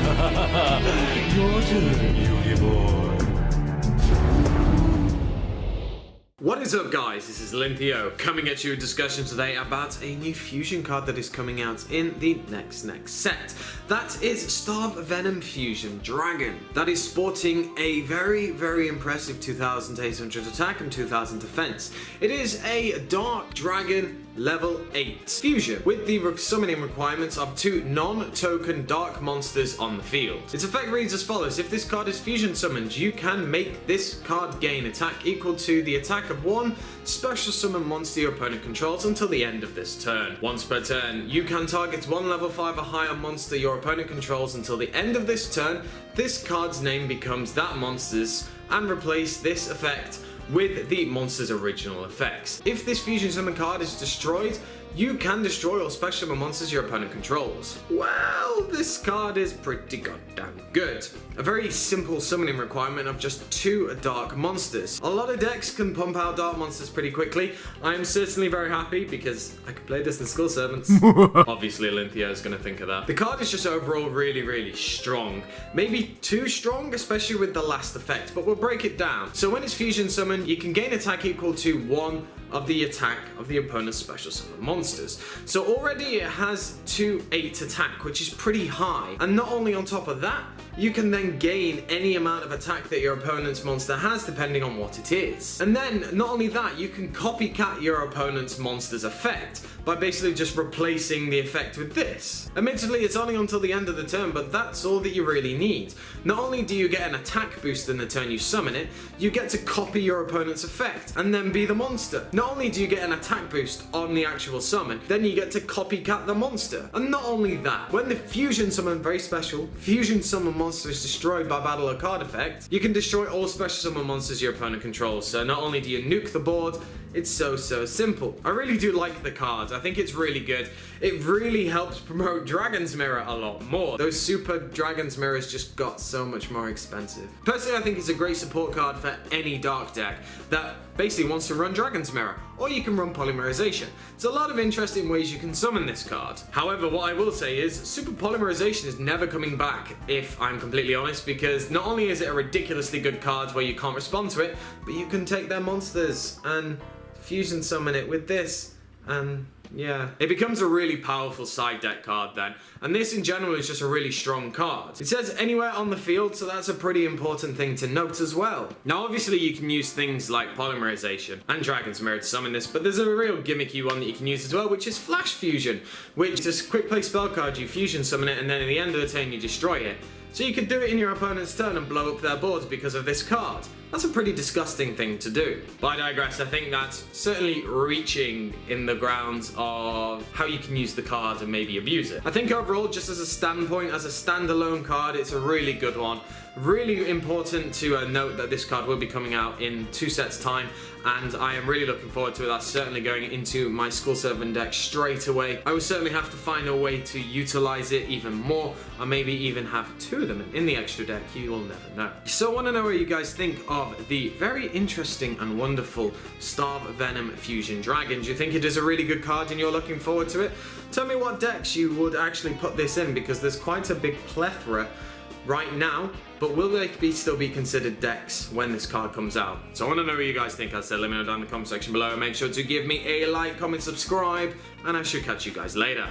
Your turn, Yugi boy. What is up, guys? This is Linthio coming at you a discussion today about a new fusion card that is coming out in the next set. That is Starve Venom Fusion Dragon. That is sporting a very impressive 2800 attack and 2000 defense. It is a Dark Dragon level 8 fusion with the summoning requirements of 2 non-token dark monsters on the field. Its effect reads as follows: if this card is fusion summoned, you can make this card gain attack equal to the attack of 1 special summon monster your opponent controls until the end of this turn. Once per turn, you can target 1 level 5 or higher monster your opponent controls until the end of this turn. This card's name becomes that monster's and replace this effect with the monster's original effects. If this fusion summon card is destroyed, you can destroy or special summon monsters your opponent controls. Well, this card is pretty goddamn good. A very simple summoning requirement of just 2 dark monsters. A lot of decks can pump out dark monsters pretty quickly. I am certainly very happy because I can play this in Skull Servants. Obviously, Olympia is going to think of that. The card is just overall really strong. Maybe too strong, especially with the last effect, but we'll break it down. So when it's fusion summoned, you can gain attack equal to 1 of the attack of the opponent's special summon monsters. So already it has 2/8 attack, which is pretty high. And not only on top of that, you can then gain any amount of attack that your opponent's monster has depending on what it is. And then not only that, you can copycat your opponent's monster's effect by basically just replacing the effect with this. Admittedly, it's only until the end of the turn, but that's all that you really need. Not only do you get an attack boost in the turn you summon it, you get to copy your opponent's effect and then be the monster. Not only do you get an attack boost on the actual summon, then you get to copycat the monster. And not only that, when the fusion summon, very special, fusion summon monster is destroyed by battle or card effect, you can destroy all special summon monsters your opponent controls. So not only do you nuke the board, it's so simple. I really do like the card. I think it's really good. It really helps promote Dragon's Mirror a lot more. Those super Dragon's Mirrors just got so much more expensive. Personally, I think it's a great support card for any dark deck that basically wants to run Dragon's Mirror, or you can run Polymerization. There's a lot of interesting ways you can summon this card. However, what I will say is Super Polymerization is never coming back, if I'm completely honest, because not only is it a ridiculously good card where you can't respond to it, but you can take their monsters and fusion summon it with this, and yeah. It becomes a really powerful side deck card then, and this in general is just a really strong card. It says anywhere on the field, so that's a pretty important thing to note as well. Now obviously you can use things like Polymerization and Dragon's Mirror to summon this, but there's a real gimmicky one that you can use as well, which is Flash Fusion, which is just quick play spell card, you fusion summon it, and then at the end of the turn you destroy it. So you could do it in your opponent's turn and blow up their boards because of this card. That's a pretty disgusting thing to do. But I digress. I think that's certainly reaching in the grounds of how you can use the card and maybe abuse it. I think overall, just as a standpoint, as a standalone card, it's a really good one. Really important to note that this card will be coming out in 2 sets time, and I am really looking forward to it. That's certainly going into my Skull Servant deck straight away. I will certainly have to find a way to utilize it even more, or maybe even have 2 of them in the extra deck. You will never know. So I want to know what you guys think of the very interesting and wonderful Starve Venom Fusion Dragon. Do you think it is a really good card and you're looking forward to it? Tell me what decks you would actually put this in, because there's quite a big plethora right now, but will they still be considered decks when this card comes out? So I want to know what you guys think. As I said, let me know down in the comment section below. Make sure to give me a like, comment, subscribe, and I should catch you guys later.